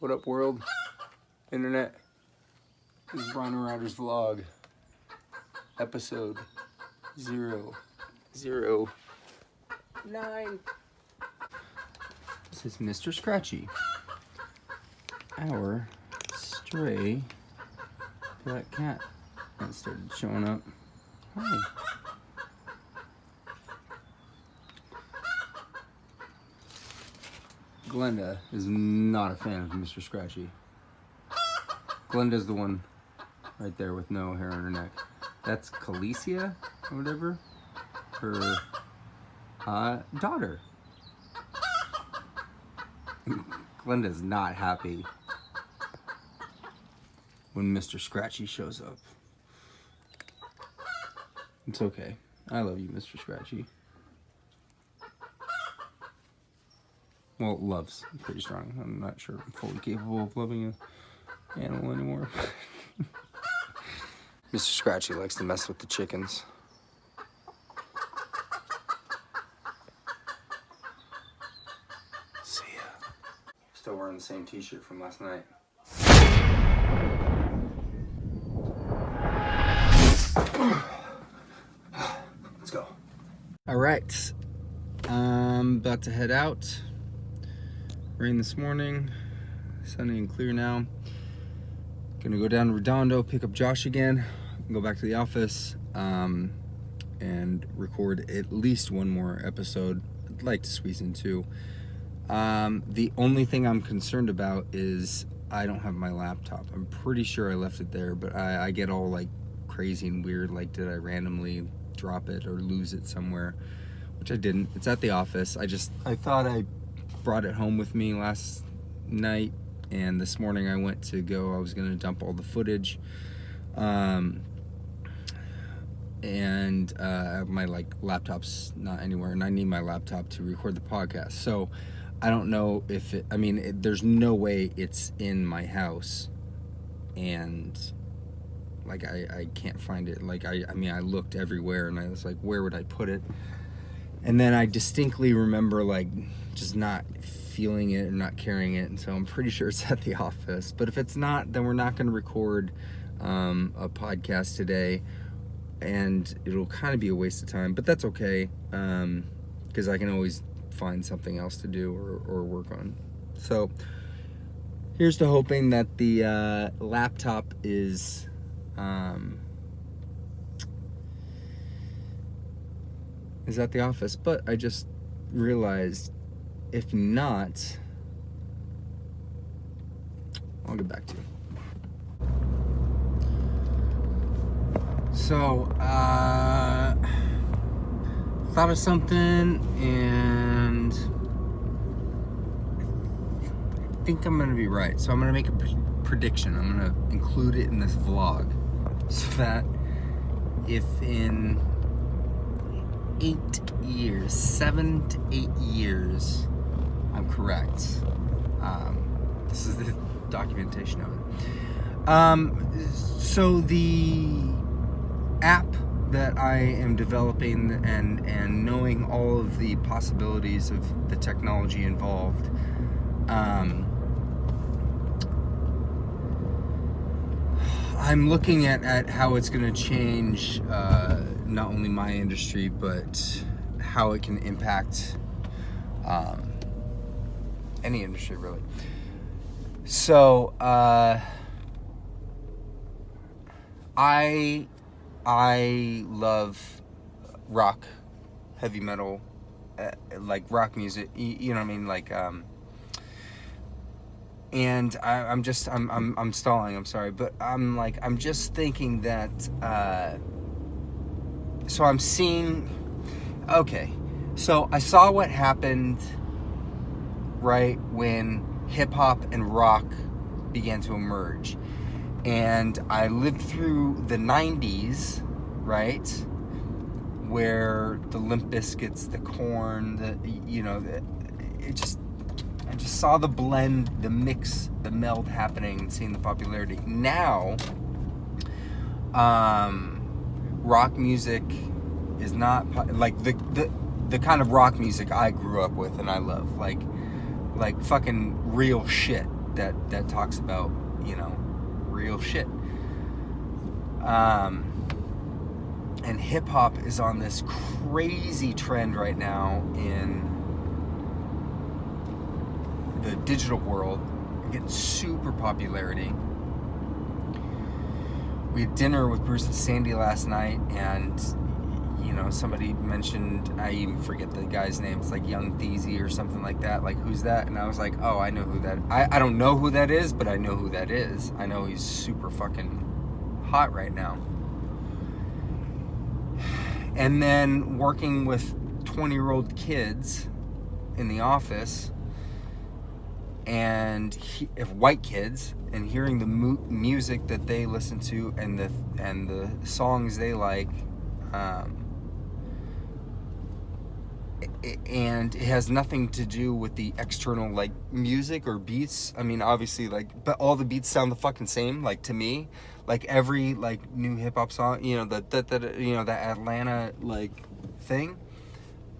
What up, world? Internet? This is RynoRyder's vlog. Episode 009. This is Mr. Scratchy. Our stray black cat that started showing up. Hi. Glenda is not a fan of Mr. Scratchy. Glenda's the one right there with no hair on her neck. That's Calicia or whatever. Her daughter. Glenda's not happy when Mr. Scratchy shows up. It's okay. I love you, Mr. Scratchy. Well, love's pretty strong. I'm not sure I'm fully capable of loving an animal anymore. Mr. Scratchy likes to mess with the chickens. See ya. Still wearing the same t-shirt from last night. Let's go. All right. I'm about to head out. Rain this morning, sunny and clear now. Gonna go down to Redondo, pick up Josh again, go back to the office, and record at least one more episode. I'd like to squeeze in two. The only thing I'm concerned about is I don't have my laptop. I'm pretty sure I left it there, but I get all like crazy and weird, like did I randomly drop it or lose it somewhere, which I didn't. It's at the office. I thought I brought it home with me last night, and this morning I went to go, I was gonna dump all the footage, and my laptop's not anywhere, and I need my laptop to record the podcast. So I don't know if there's no way it's in my house, and like I can't find it. Like I looked everywhere, and I was like, where would I put it? And then I distinctly remember like just not feeling it and not carrying it, and so I'm pretty sure it's at the office. But if it's not, then we're not going to record a podcast today, and it'll kind of be a waste of time, but that's okay, because I can always find something else to do or work on. So here's to hoping that the laptop is at the office. But I just realized if not, I'll get back to you. So, thought of something, and I think I'm gonna be right. So I'm gonna make a prediction. I'm gonna include it in this vlog, so that if in 7 to 8 years, I'm correct. This is the documentation of it. So the app that I am developing, and knowing all of the possibilities of the technology involved, I'm looking at how it's going to change not only my industry, but how it can impact any industry, really. So I love rock, heavy metal, like rock music. You know what I mean? Like, and I'm stalling. I'm sorry, but I'm just thinking that. So I'm seeing. Okay, so I saw what happened right when hip hop and rock began to emerge, and I lived through the 90s, right, where the Limp Bizkits, the Korn, I just saw the blend, the mix, the meld happening, and seeing the popularity. Now, rock music is not like the kind of rock music I grew up with and I love, like fucking real shit, that talks about, you know, real shit. And hip hop is on this crazy trend right now in the digital world. Getting super popularity. We had dinner with Bruce and Sandy last night, and you know, somebody mentioned, I even forget the guy's name, it's like Young Theezy or something like that, like, who's that? And I was like, oh, I know who that, I don't know who that is, but I know who that is. I know he's super fucking hot right now. And then working with 20-year-old kids in the office, and white kids, and hearing the music that they listen to and the songs they like, and it has nothing to do with the external like music or beats. I mean, obviously, like, but all the beats sound the fucking same. Like, to me, like every like new hip hop song, you know, that you know, that Atlanta like thing.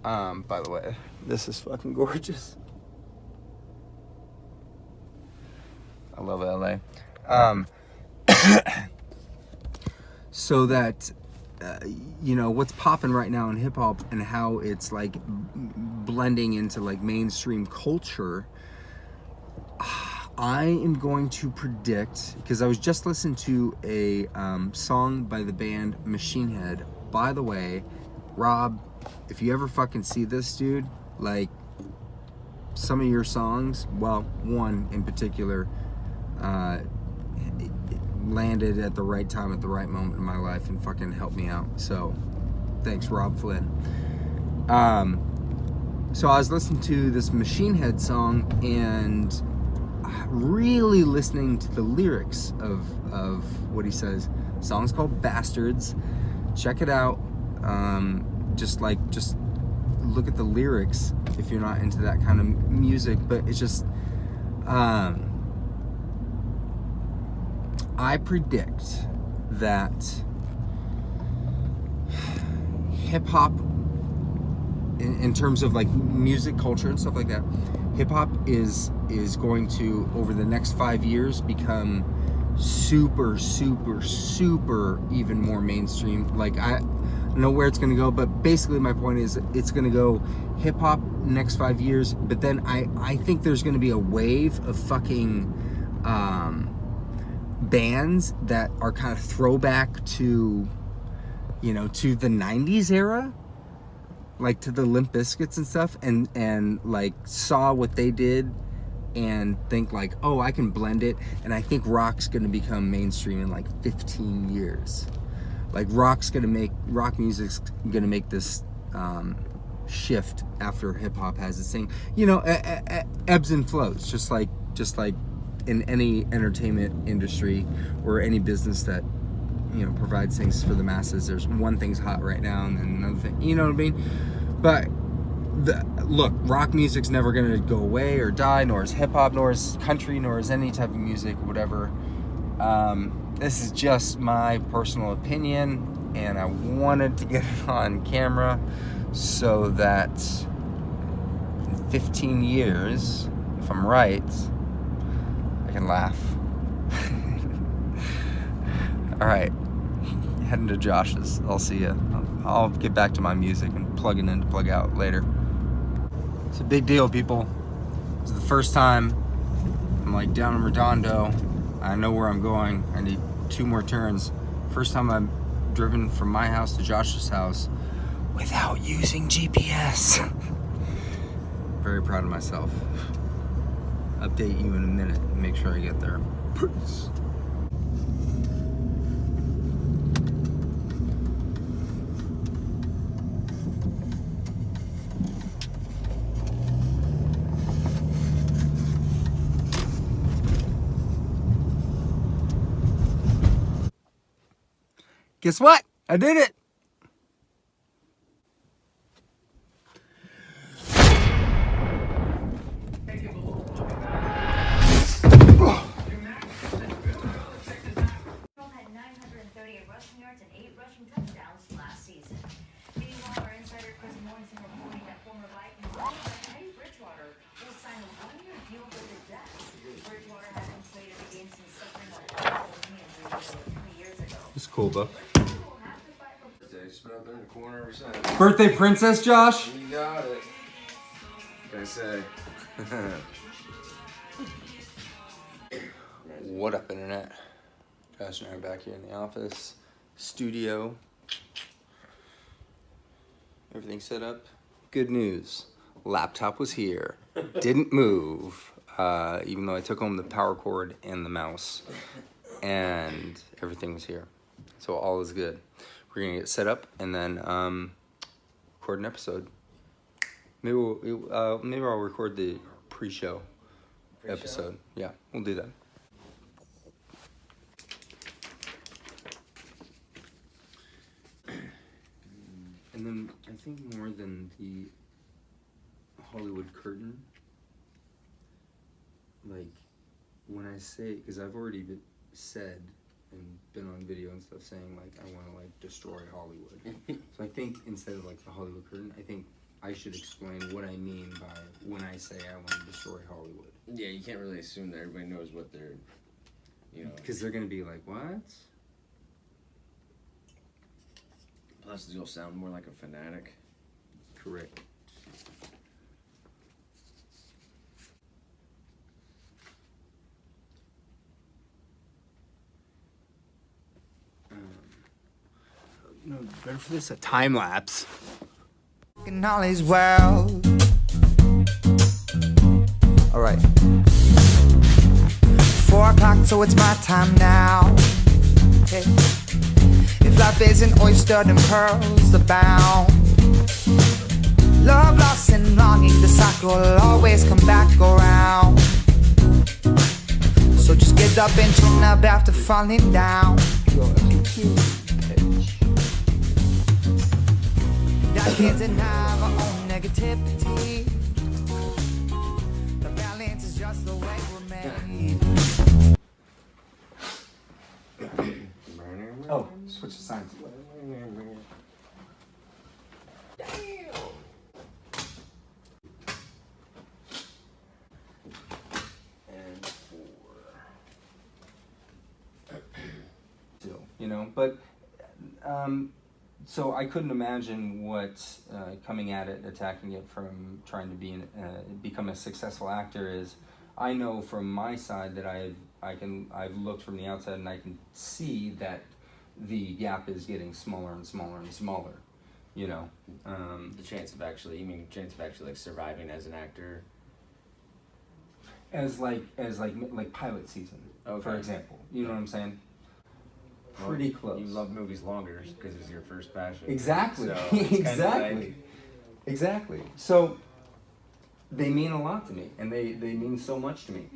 By the way, this is fucking gorgeous. I love LA. So that, you know, what's popping right now in hip hop and how it's like blending into like mainstream culture. I am going to predict, because I was just listening to a song by the band Machine Head. By the way, Rob, if you ever fucking see this, dude, like, some of your songs, well, one in particular, landed at the right time at the right moment in my life and fucking helped me out. So thanks, Rob Flynn. So I was listening to this Machine Head song and really listening to the lyrics of what he says. The song's called Bastards. Check it out. Just look at the lyrics if you're not into that kind of music, but it's just, I predict that hip hop, in terms of like music culture and stuff like that, hip hop is going to, over the next 5 years, become super even more mainstream. Like, I don't know where it's going to go, but basically my point is it's going to go hip hop next 5 years, but then I think there's going to be a wave of fucking bands that are kind of throwback to, you know, to the 90s era, like to the Limp Bizkits and stuff, and like saw what they did and think like, oh, I can blend it. And I think rock's gonna become mainstream in like 15 years. Like, rock music's gonna make this shift after hip hop has its thing. You know, ebbs and flows, just like in any entertainment industry or any business that, you know, provides things for the masses. There's one thing's hot right now and then another thing, you know what I mean? But look, rock music's never gonna go away or die, nor is hip hop, nor is country, nor is any type of music, whatever. This is just my personal opinion, and I wanted to get it on camera so that in 15 years, if I'm right, I can laugh. All right, heading to Josh's. I'll see ya. I'll get back to my music and plug it in to plug out later. It's a big deal, people. It's the first time I'm like down in Redondo. I know where I'm going. I need 2 more turns. First time I've driven from my house to Josh's house without using GPS. Very proud of myself. Update you in a minute and make sure I get there. Peace. Guess what? I did it! Had 938 rushing yards and 8 rushing touchdowns last season. Meanwhile, our insider Chris Morrison reporting that former Vikings Teddy Bridgewater will sign a 1-year deal with the Jets. Bridgewater Cool book. Just been up there in the corner ever since. Birthday princess, Josh? You got it. What can I say? What up, internet? Josh and I are back here in the office. Studio. Everything set up. Good news. Laptop was here. Didn't move. Even though I took home the power cord and the mouse. And everything was here. So all is good. We're gonna get set up and then record an episode. Maybe I'll record the pre-show episode. Yeah, we'll do that. And then I think more than the Hollywood curtain, like when I say, because I've already said and been on video and stuff saying like I want to like destroy Hollywood. So I think instead of like the Hollywood curtain, I think I should explain what I mean by when I say I want to destroy Hollywood. Yeah, you can't really assume that everybody knows what they're, you know. Because they're gonna be like, what? Plus, you'll sound more like a fanatic. Correct. No, better for this a time lapse. In Ollie's world. Alright. 4 o'clock, so it's my time now. Hey. If life is an oyster, then pearls abound. Love lost and longing, the cycle will always come back around. So just get up and chin up after falling down. I can't deny my own negativity. The balance is just the way we're made. Oh, switch the signs. And 4. Still, you know, but so I couldn't imagine what coming at it, attacking it from trying to become a successful actor is. I know from my side that I've looked from the outside and I can see that the gap is getting smaller and smaller and smaller. You know, The chance of actually like surviving as an actor. as like pilot season, for example. You know what I'm saying? Well, pretty close. You love movies longer because it's your first passion. Exactly. So it's Exactly. Exactly. So they mean a lot to me, and they mean so much to me.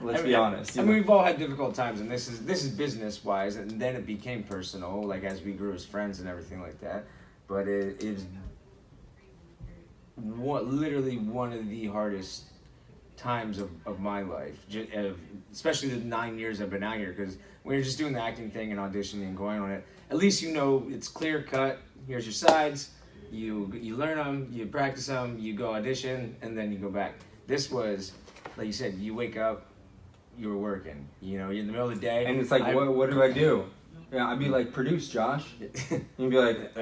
Let's be honest. I mean, we've all had difficult times, and this is business wise, and then it became personal, like as we grew as friends and everything like that. But it's literally one of the hardest times of my life, especially the 9 years I've been out here, because when you're just doing the acting thing and auditioning and going on it, at least you know it's clear cut. Here's your sides. You learn them, you practice them, you go audition, and then you go back. This was, like you said, you wake up, you were working. You know, you're in the middle of the day, And it's like, what do I do? Yeah, I'd be like, produce, Josh. You'd be like,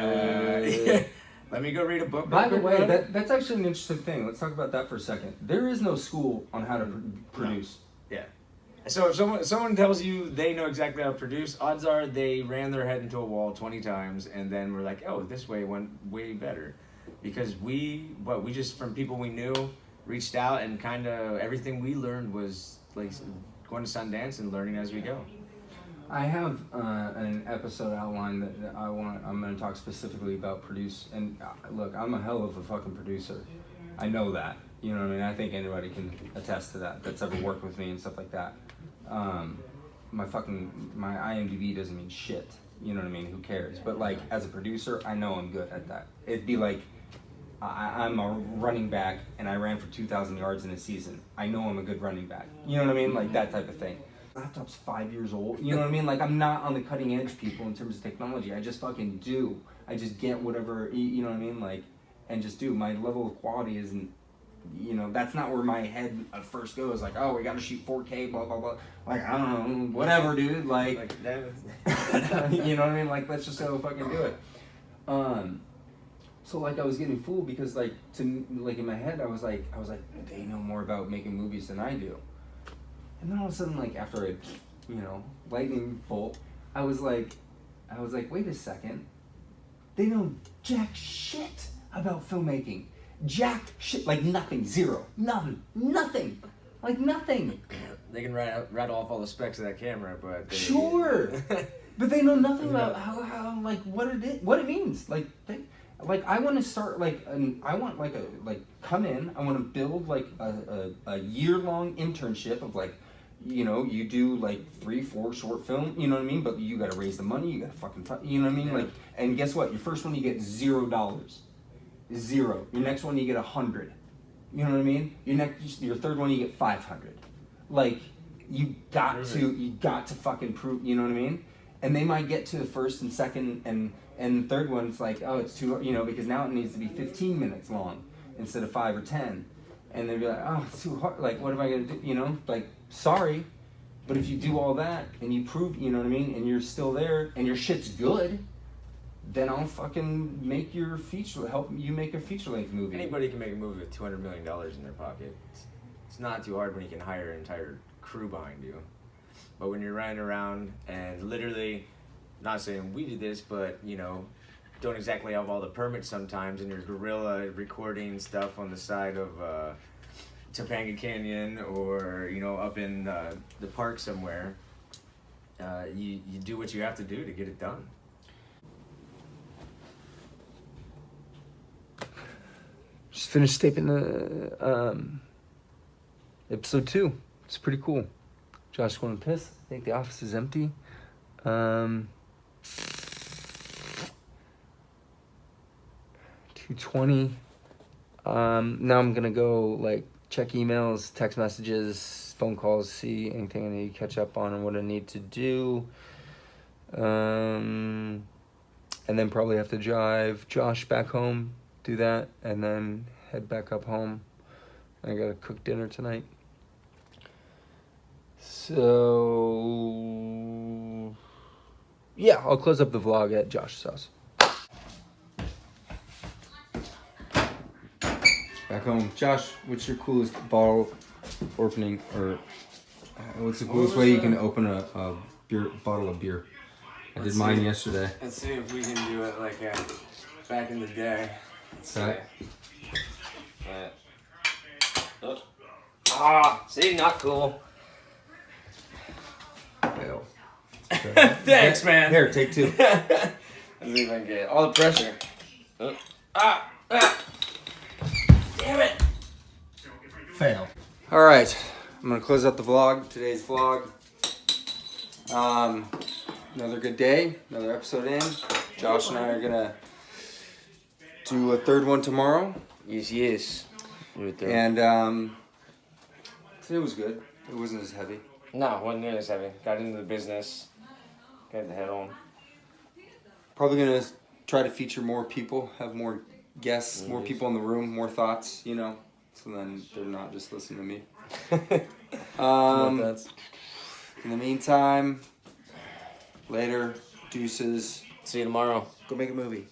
let me go read a book. By the way, that's actually an interesting thing. Let's talk about that for a second. There is no school on how to produce. Yeah. So if someone tells you they know exactly how to produce, odds are they ran their head into a wall 20 times and then were like, oh, this way went way better. Because we just, from people we knew, reached out, and kind of everything we learned was like going to Sundance and learning as we go. I have an episode outlined that I'm going to talk specifically about produce. And look, I'm a hell of a fucking producer. I know that. You know what I mean? I think anybody can attest to that. That's ever worked with me and stuff like that. My IMDb doesn't mean shit. You know what I mean? Who cares? But like as a producer, I know I'm good at that. It'd be like I'm a running back and I ran for 2,000 yards in a season. I know I'm a good running back. You know what I mean? Like that type of thing. Laptop's 5 years old. You know what I mean? Like I'm not on the cutting edge, people, in terms of technology. I just fucking do. I just get whatever, you know what I mean? Like, and just do. My level of quality isn't you know, that's not where my head at first goes. Like, oh, we got to shoot 4K, blah, blah, blah. Like, I don't know, whatever, dude. Like you know what I mean? Like, let's just go fucking do it. So like I was getting fooled because like in my head I was like they know more about making movies than I do. And then all of a sudden, like after a lightning bolt, I was like, wait a second. They know jack shit about filmmaking. Jack shit, like nothing, zero, nothing, like nothing. They can rattle off all the specs of that camera, but sure, but they know nothing about how like what it means. Like I want to start I want come in. I want to build like a year-long internship of like, you know, you do like 3-4 short film, you know what I mean? But you got to raise the money. You got to fucking, you know what I mean? Yeah. Like, and guess what? Your first one you get $0. Zero. Your next one you get 100. You know what I mean? Your third one you get 500. Like, you got to fucking prove. You know what I mean? And they might get to the first and second and third one. It's like, oh, it's too, you know, because now it needs to be 15 minutes long instead of 5 or 10. And they'd be like, oh, it's too hard. Like, what am I gonna do? You know, like, sorry, but if you do all that and you prove, you know what I mean, and you're still there and your shit's good, then I'll fucking make your help you make a feature-length movie. Anybody can make a movie with $200 million in their pocket. It's not too hard when you can hire an entire crew behind you. But when you're riding around and literally, not saying we did this, but, you know, don't exactly have all the permits sometimes, and you're guerrilla recording stuff on the side of Topanga Canyon or, you know, up in the park somewhere, you do what you have to do to get it done. Just finished taping the episode 2. It's pretty cool. Josh going to piss. I think the office is empty. 2:20. Now I'm gonna go like check emails, text messages, phone calls, see anything I need to catch up on and what I need to do. And then probably have to drive Josh back home, do that, and then head back up home. I gotta cook dinner tonight. So yeah, I'll close up the vlog at Josh's house. Back home. Josh, what's your coolest bottle opening, or what's the coolest way you can open a bottle of beer? I did mine yesterday. Let's see if we can do it like back in the day. See, not cool. Fail. Thanks, man. Here, take 2. Let's see if I can get all the pressure. Damn it! Fail. All right, I'm gonna close out the vlog. Today's vlog. Another good day. Another episode in. Josh and I are gonna do a third one tomorrow. Yes. And today was good. It wasn't as heavy. No, it wasn't nearly as heavy. Got into the business. Got the head on. Probably gonna try to feature more people, have more guests, more people in the room, more thoughts, you know, so then they're not just listening to me. In the meantime, later, deuces. See you tomorrow. Go make a movie.